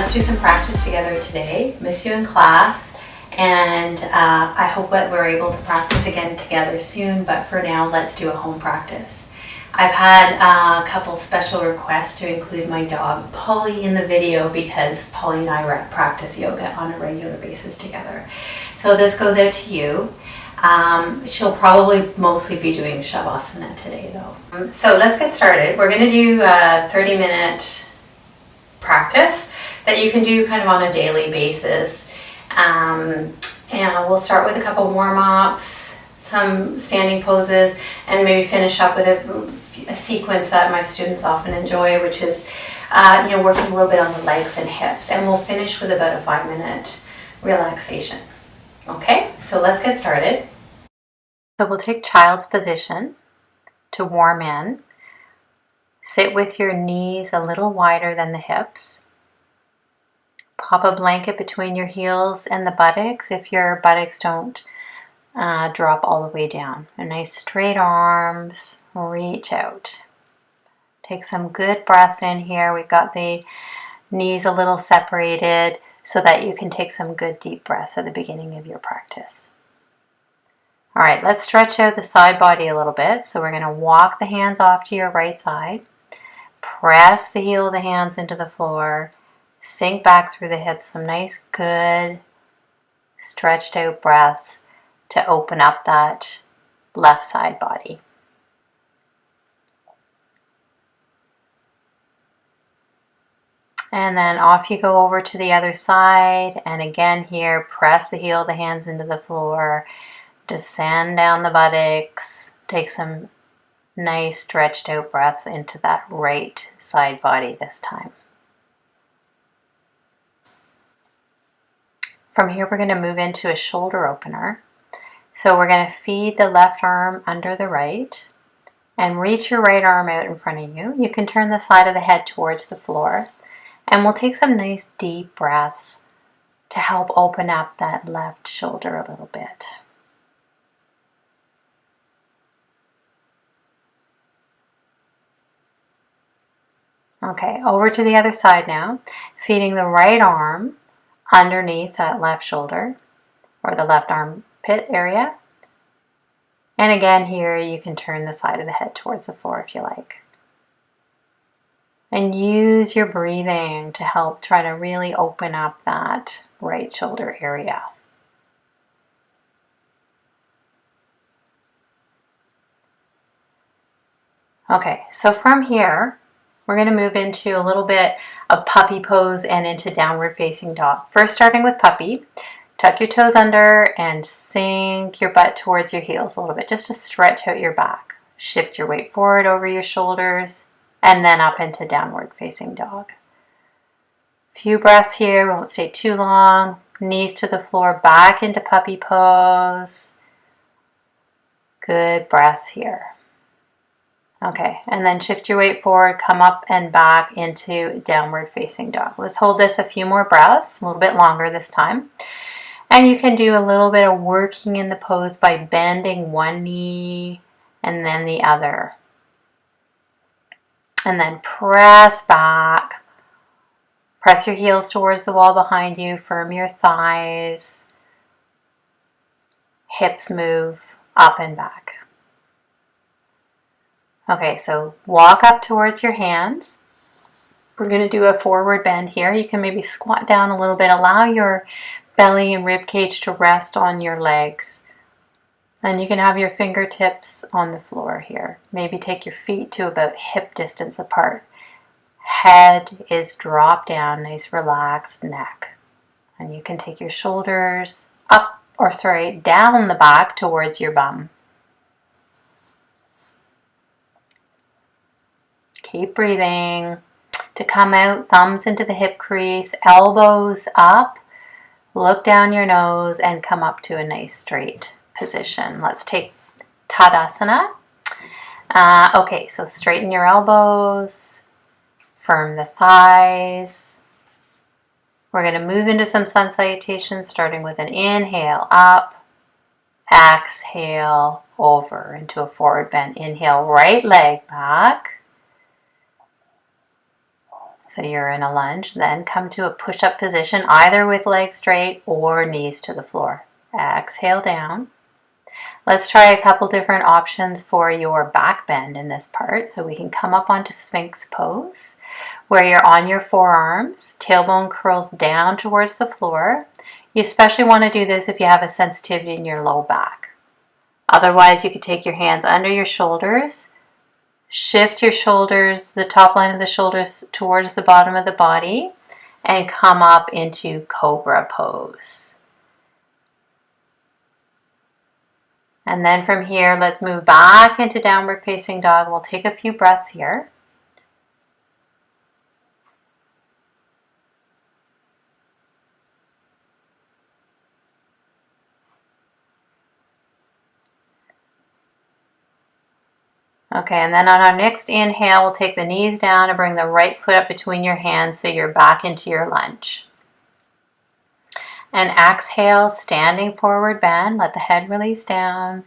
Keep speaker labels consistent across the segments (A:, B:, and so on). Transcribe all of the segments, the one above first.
A: Let's do some practice together today. Miss you in class, and I hope that we're able to practice again together soon, but for now, let's do a home practice. I've had a couple special requests to include my dog Polly in the video because Polly and I practice yoga on a regular basis together. So this goes out to you. She'll probably mostly be doing Shavasana today though. So let's get started. We're going to do a 30-minute practice that you can do kind of on a daily basis. And we'll start with a couple warm-ups, some standing poses, and maybe finish up with a sequence that my students often enjoy, which is working a little bit on the legs and hips. And we'll finish with about a 5-minute relaxation. Okay, so let's get started. So we'll take child's position to warm in. Sit with your knees a little wider than the hips. Pop a blanket between your heels and the buttocks if your buttocks don't drop all the way down. And nice straight arms, reach out. Take some good breaths in here. We've got the knees a little separated so that you can take some good deep breaths at the beginning of your practice. All right, let's stretch out the side body a little bit. So we're going to walk the hands off to your right side. Press the heel of the hands into the floor. Sink back through the hips. Some nice, good, stretched out breaths to open up that left side body. And then off you go over to the other side. And again here, press the heel of the hands into the floor. Descend down the buttocks. Take some nice stretched out breaths into that right side body this time. From here, we're going to move into a shoulder opener. So we're going to feed the left arm under the right and reach your right arm out in front of you. You can turn the side of the head towards the floor. And we'll take some nice deep breaths to help open up that left shoulder a little bit. Okay, over to the other side now, feeding the right arm underneath that left shoulder or the left armpit area. And again here, you can turn the side of the head towards the floor if you like. And use your breathing to help try to really open up that right shoulder area. Okay, so from here, we're going to move into a little bit of puppy pose and into downward facing dog. First, starting with puppy, tuck your toes under and sink your butt towards your heels a little bit, just to stretch out your back. Shift your weight forward over your shoulders and then up into downward facing dog. Few breaths here, won't stay too long. Knees to the floor, back into puppy pose. Good breaths here. Okay, and then shift your weight forward, come up and back into downward facing dog. Let's hold this a few more breaths, a little bit longer this time. And you can do a little bit of working in the pose by bending one knee and then the other. And then press back. Press your heels towards the wall behind you, firm your thighs. Hips move up and back. Okay, so walk up towards your hands. We're going to do a forward bend here. You can maybe squat down a little bit. Allow your belly and rib cage to rest on your legs. And you can have your fingertips on the floor here. Maybe take your feet to about hip distance apart. Head is dropped down, nice relaxed neck. And you can take your shoulders down the back towards your bum. Keep breathing. To come out, thumbs into the hip crease, elbows up, look down your nose and come up to a nice straight position. Let's take Tadasana. Okay, so straighten your elbows, firm the thighs. We're going to move into some sun salutations, starting with an inhale up, exhale over into a forward bend. Inhale, right leg back. So you're in a lunge, then come to a push-up position, either with legs straight or knees to the floor. Exhale down. Let's try a couple different options for your back bend in this part. So we can come up onto Sphinx pose, where you're on your forearms, tailbone curls down towards the floor. You especially want to do this if you have a sensitivity in your low back. Otherwise, you could take your hands under your shoulders, shift your shoulders, the top line of the shoulders towards the bottom of the body, and come up into Cobra pose. And then from here, let's move back into downward facing dog. We'll take a few breaths here. Okay, and then on our next inhale, we'll take the knees down and bring the right foot up between your hands so you're back into your lunge. And exhale, standing forward bend, let the head release down.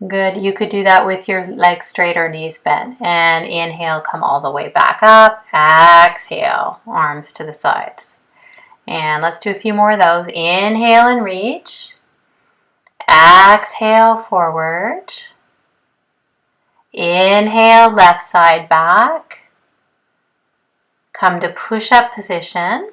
A: Good, you could do that with your legs straight or knees bent. And inhale, come all the way back up. Exhale, arms to the sides. And let's do a few more of those. Inhale and reach. Exhale, forward. Inhale, left side back. Come to push-up position.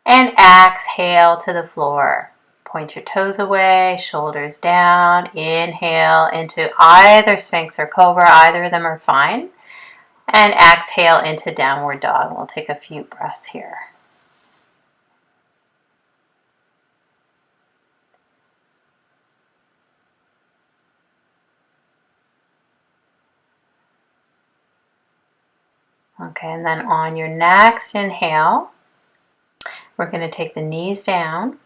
A: And exhale to the floor. Point your toes away, shoulders down. Inhale into either Sphinx or Cobra. Either of them are fine. And exhale into downward dog. We'll take a few breaths here. Okay, and then on your next inhale, we're going to take the knees down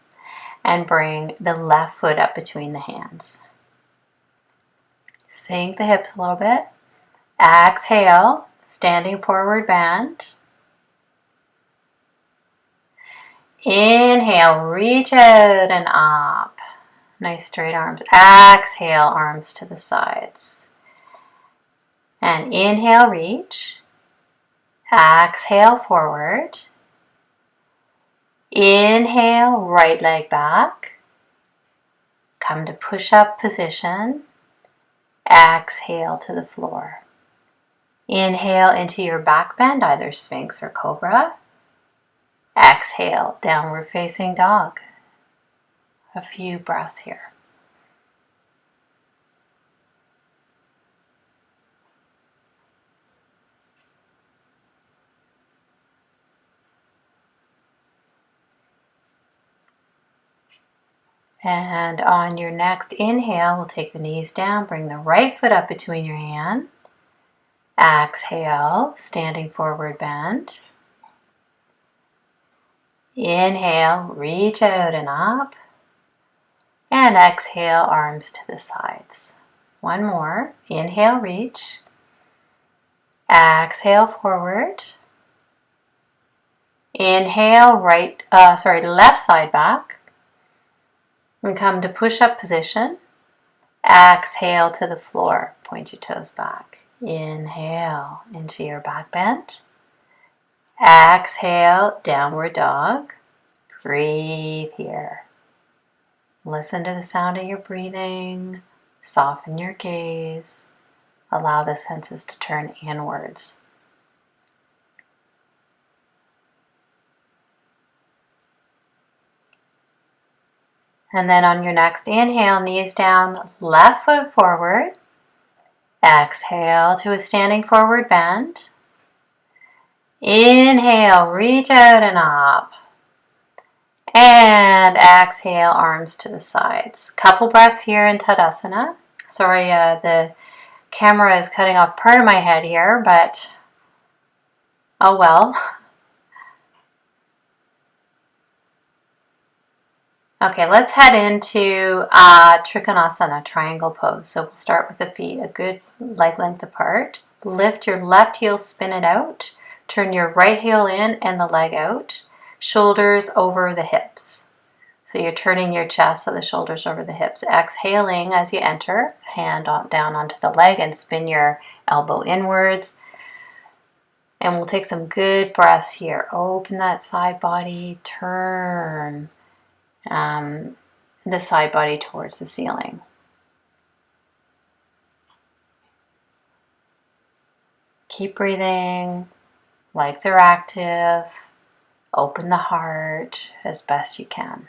A: and bring the left foot up between the hands. Sink the hips a little bit. Exhale, standing forward bend. Inhale, reach out and up. Nice straight arms. Exhale, arms to the sides. And inhale, reach. Exhale, forward. Inhale, right leg back. Come to push-up position. Exhale to the floor. Inhale into your back bend, either Sphinx or Cobra. Exhale, downward facing dog. A few breaths here. And on your next inhale, we'll take the knees down, bring the right foot up between your hands. Exhale, standing forward bend. Inhale, reach out and up. And exhale, arms to the sides. One more. Inhale, reach. Exhale, forward. Inhale, left side back. And come to push-up position. Exhale to the floor. Point your toes back. Inhale into your back bend. Exhale, downward dog. Breathe here. Listen to the sound of your breathing. Soften your gaze. Allow the senses to turn inwards. And then on your next inhale, knees down, left foot forward. Exhale to a standing forward bend. Inhale, reach out and up. And exhale, arms to the sides. Couple breaths here in Tadasana. Sorry, the camera is cutting off part of my head here, but oh well. Okay, let's head into Trikonasana, triangle pose. So we'll start with the feet a good leg length apart. Lift your left heel, spin it out. Turn your right heel in and the leg out. Shoulders over the hips. So you're turning your chest so the shoulders over the hips. Exhaling as you enter, hand down onto the leg and spin your elbow inwards. And we'll take some good breaths here. Open that side body, turn the side body towards the ceiling. Keep breathing. Legs are active. Open the heart as best you can.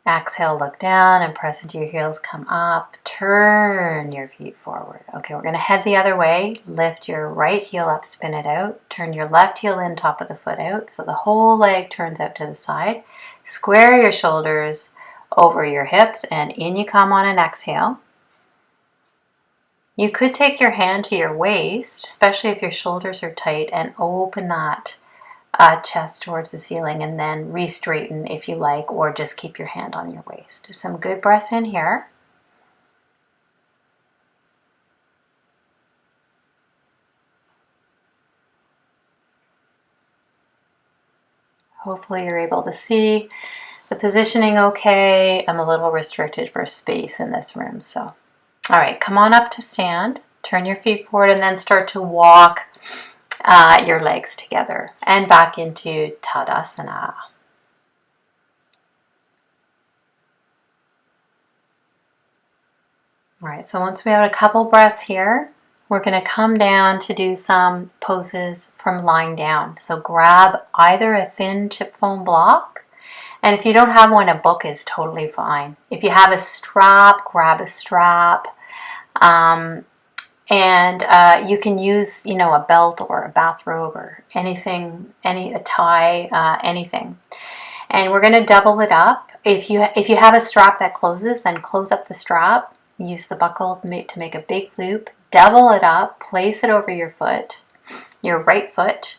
A: Exhale, look down and press into your heels, come up, turn your feet forward. Okay, we're going to head the other way. Lift your right heel up, spin it out. Turn your left heel in, top of the foot out, so the whole leg turns out to the side. Square your shoulders over your hips and in you come on an exhale. You could take your hand to your waist, especially if your shoulders are tight, and open that chest towards the ceiling, and then re-straighten if you like, or just keep your hand on your waist. Do some good breaths in here. Hopefully you're able to see the positioning okay. I'm a little restricted for space in this room, so. All right, come on up to stand. Turn your feet forward and then start to walk your legs together and back into Tadasana. All right, so once we have a couple breaths here, we're going to come down to do some poses from lying down. So grab either a thin chip foam block, and if you don't have one, a book is totally fine. If you have a strap, grab a strap. You can use, a belt or a bathrobe or anything, a tie, anything. And we're going to double it up. If you have a strap that closes, then close up the strap. Use the buckle to make a big loop. Double it up. Place it over your foot, your right foot.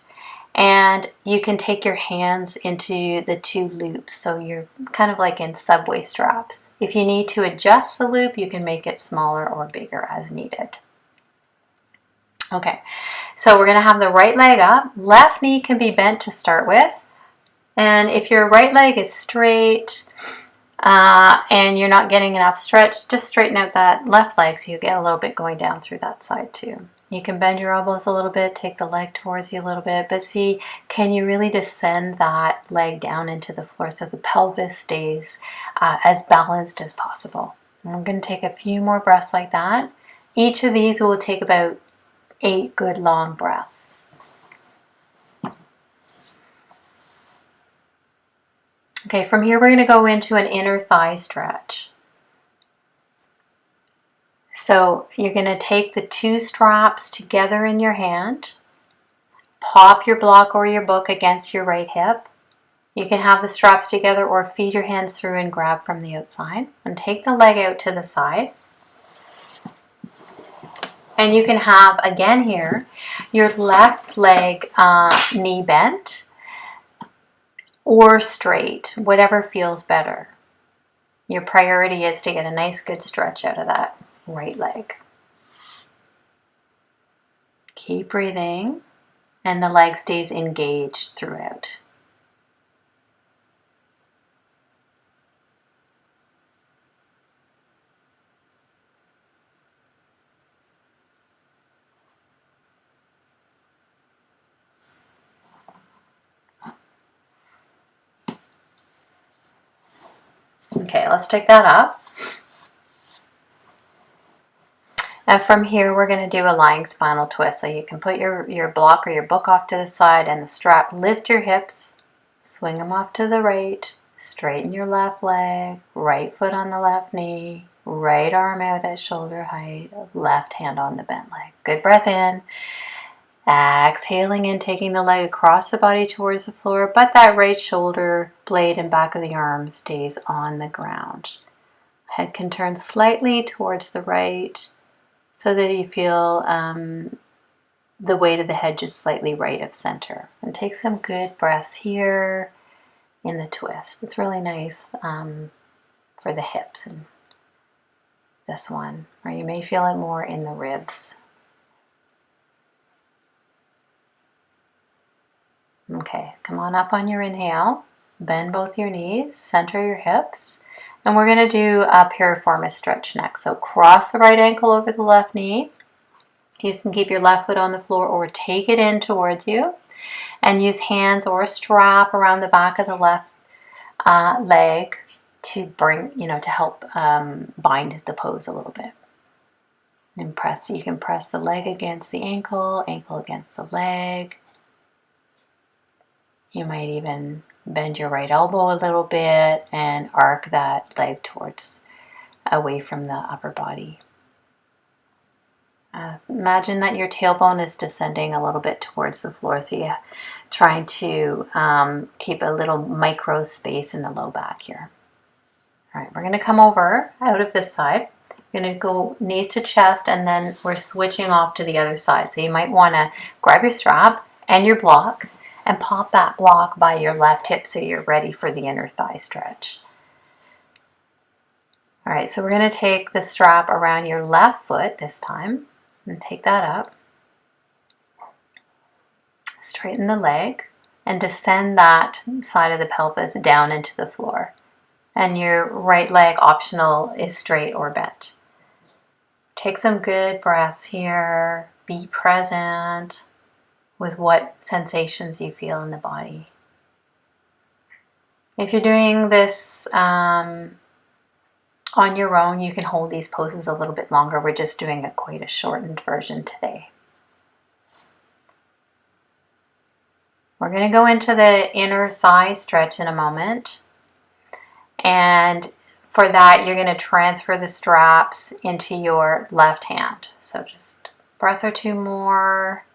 A: And you can take your hands into the two loops. So you're kind of like in subway straps. If you need to adjust the loop, you can make it smaller or bigger as needed. Okay, so we're going to have the right leg up. Left knee can be bent to start with. And if your right leg is straight and you're not getting enough stretch, just straighten out that left leg so you get a little bit going down through that side too. You can bend your elbows a little bit, take the leg towards you a little bit, but see, can you really descend that leg down into the floor so the pelvis stays as balanced as possible. And we're going to take a few more breaths like that. Each of these will take about 8 good long breaths. Okay, from here we're going to go into an inner thigh stretch. So you're going to take the two straps together in your hand, pop your block or your book against your right hip. You can have the straps together or feed your hands through and grab from the outside. And take the leg out to the side. And you can have, again here, your left leg knee bent or straight, whatever feels better. Your priority is to get a nice good stretch out of that right leg. Keep breathing, and the leg stays engaged throughout. Okay, let's take that up. And from here, we're going to do a lying spinal twist. So you can put your block or your book off to the side and the strap. Lift your hips, swing them off to the right, straighten your left leg, right foot on the left knee, right arm out at shoulder height, left hand on the bent leg. Good breath in. Exhaling in, taking the leg across the body towards the floor, but that right shoulder blade and back of the arm stays on the ground. Head can turn slightly towards the right so that you feel the weight of the head just slightly right of center. And take some good breaths here in the twist. It's really nice for the hips and this one, or you may feel it more in the ribs. Okay, come on up on your inhale. Bend both your knees, center your hips. And we're going to do a piriformis stretch next. So cross the right ankle over the left knee. You can keep your left foot on the floor or take it in towards you. And use hands or a strap around the back of the left leg to bring, to help bind the pose a little bit. And you can press the leg against the ankle, ankle against the leg. You might even bend your right elbow a little bit and arc that leg towards away from the upper body. Imagine that your tailbone is descending a little bit towards the floor, so you're trying to keep a little micro space in the low back here. All right, we're going to come over out of this side. We're going to go knees to chest, and then we're switching off to the other side. So you might want to grab your strap and your block and pop that block by your left hip so you're ready for the inner thigh stretch. All right, so we're going to take the strap around your left foot this time and take that up. Straighten the leg and descend that side of the pelvis down into the floor. And your right leg, optional, is straight or bent. Take some good breaths here. Be present with what sensations you feel in the body. If you're doing this on your own, you can hold these poses a little bit longer. We're just doing quite a shortened version today. We're going to go into the inner thigh stretch in a moment. And for that, you're going to transfer the straps into your left hand. So just a breath or two more.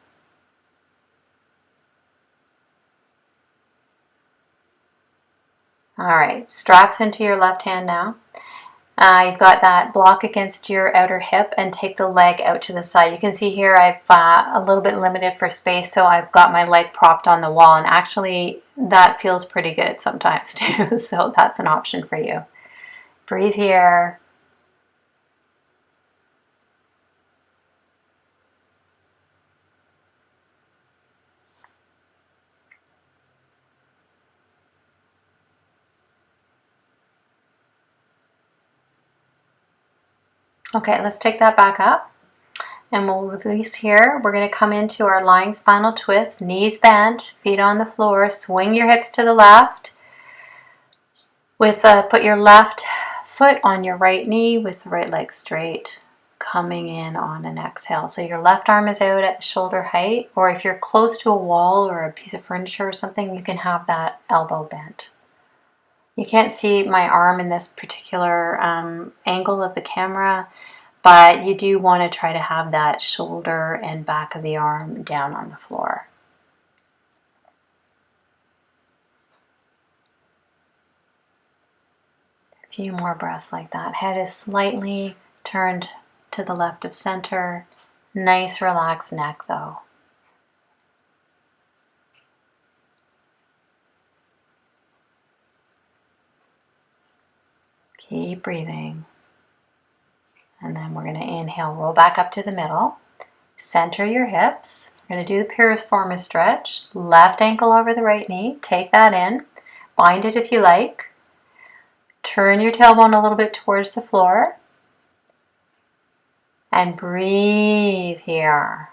A: All right, straps into your left hand now. You've got that block against your outer hip, and take the leg out to the side. You can see here I've a little bit limited for space, so I've got my leg propped on the wall, and actually that feels pretty good sometimes too, so that's an option for you. Breathe here. Okay, let's take that back up and we'll release here. We're going to come into our lying spinal twist, knees bent, feet on the floor. Swing your hips to the left. Put your left foot on your right knee with the right leg straight, coming in on an exhale. So your left arm is out at shoulder height, or if you're close to a wall or a piece of furniture or something, you can have that elbow bent. You can't see my arm in this particular angle of the camera, but you do want to try to have that shoulder and back of the arm down on the floor. A few more breaths like that. Head is slightly turned to the left of center. Nice relaxed neck though. Keep breathing. And then we're going to inhale, roll back up to the middle. Center your hips. We're going to do the piriformis stretch. Left ankle over the right knee. Take that in. Bind it if you like. Turn your tailbone a little bit towards the floor. And breathe here.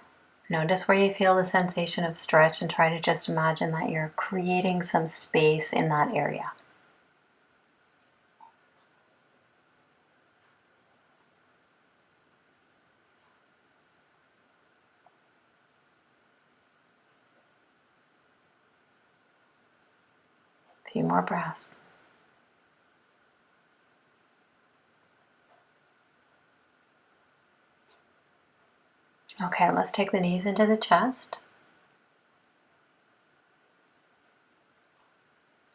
A: Notice where you feel the sensation of stretch and try to just imagine that you're creating some space in that area. A few more breaths. Okay, let's take the knees into the chest.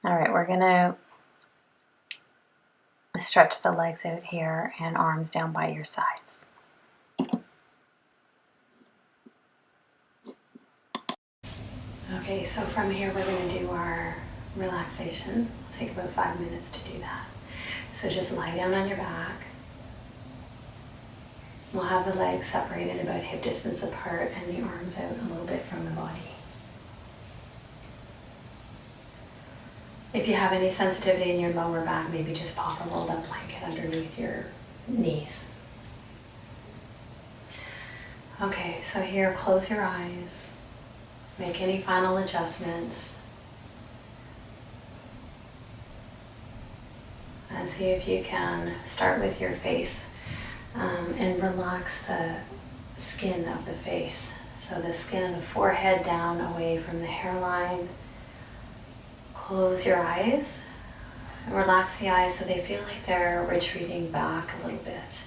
A: All right, we're going to stretch the legs out here and arms down by your sides. Okay, so from here we're going to do our relaxation. It'll take about 5 minutes to do that. So just lie down on your back. We'll have the legs separated about hip distance apart and the arms out a little bit from the body. If you have any sensitivity in your lower back, maybe just pop a rolled up blanket underneath your knees. Okay, so here, close your eyes. Make any final adjustments. And see if you can start with your face and relax the skin of the face. So the skin of the forehead down away from the hairline. Close your eyes and relax the eyes so they feel like they're retreating back a little bit.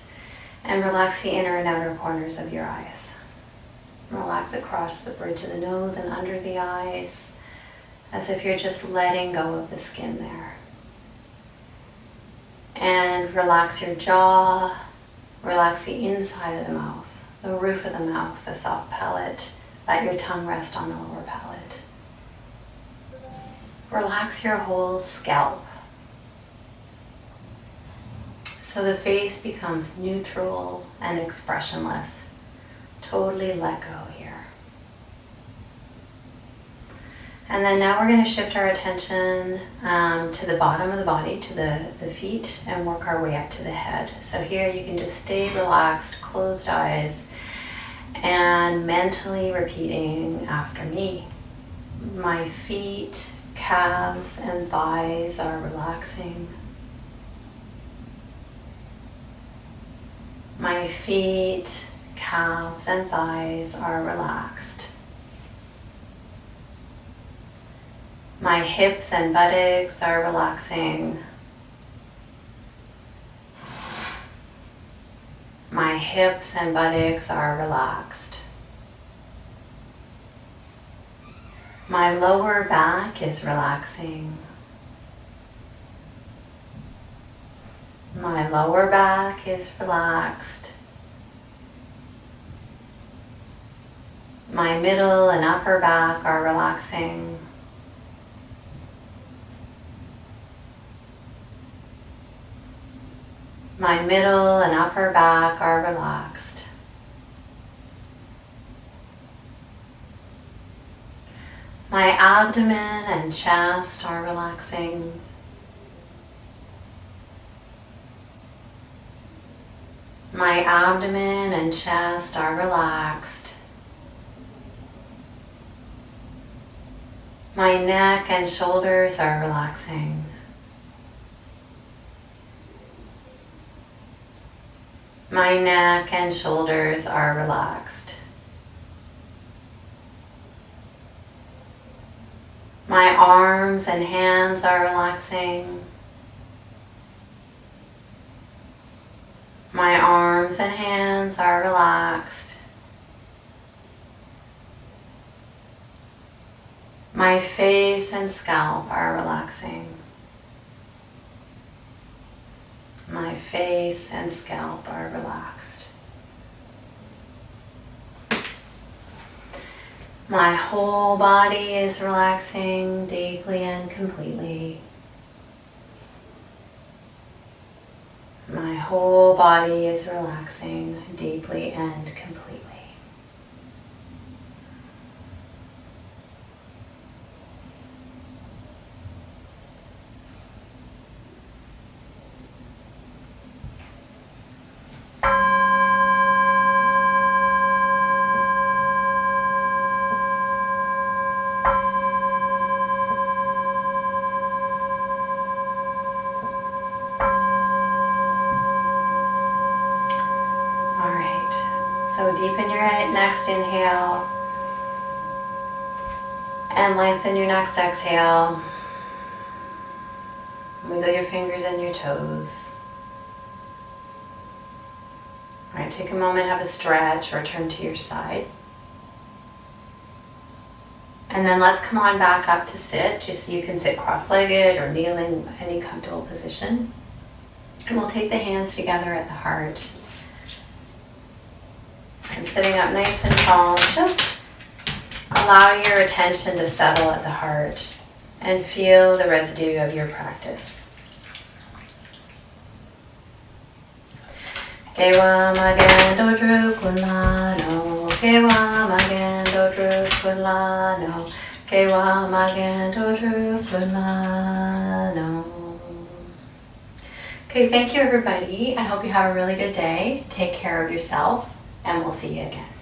A: And relax the inner and outer corners of your eyes. Relax across the bridge of the nose and under the eyes, as if you're just letting go of the skin there. And relax your jaw, relax the inside of the mouth, the roof of the mouth, the soft palate. Let your tongue rest on the lower palate. Relax your whole scalp. So the face becomes neutral and expressionless. Totally let go here. And then now we're going to shift our attention to the bottom of the body, to the feet, and work our way up to the head. So here you can just stay relaxed, closed eyes, and mentally repeating after me. My feet, calves, and thighs are relaxing. My feet, calves, and thighs are relaxed. My hips and buttocks are relaxing. My hips and buttocks are relaxed. My lower back is relaxing. My lower back is relaxed. My middle and upper back are relaxing. My middle and upper back are relaxed. My abdomen and chest are relaxing. My abdomen and chest are relaxed. My neck and shoulders are relaxing. My neck and shoulders are relaxed. My arms and hands are relaxing. My arms and hands are relaxed. My face and scalp are relaxing. My face and scalp are relaxed. My whole body is relaxing deeply and completely. My whole body is relaxing deeply and completely. So deepen your next inhale and lengthen your next exhale. Wiggle your fingers and your toes. All right, take a moment, have a stretch or turn to your side. And then let's come on back up to sit, just so you can sit cross-legged or kneeling, any comfortable position. And we'll take the hands together at the heart. And sitting up nice and tall, just allow your attention to settle at the heart and feel the residue of your practice. Kewa magendo dru kulano, kewa magendo dru kulano, Gewa magen doju punmano. Okay, thank you everybody. I hope you have a really good day. Take care of yourself, and we'll see you again.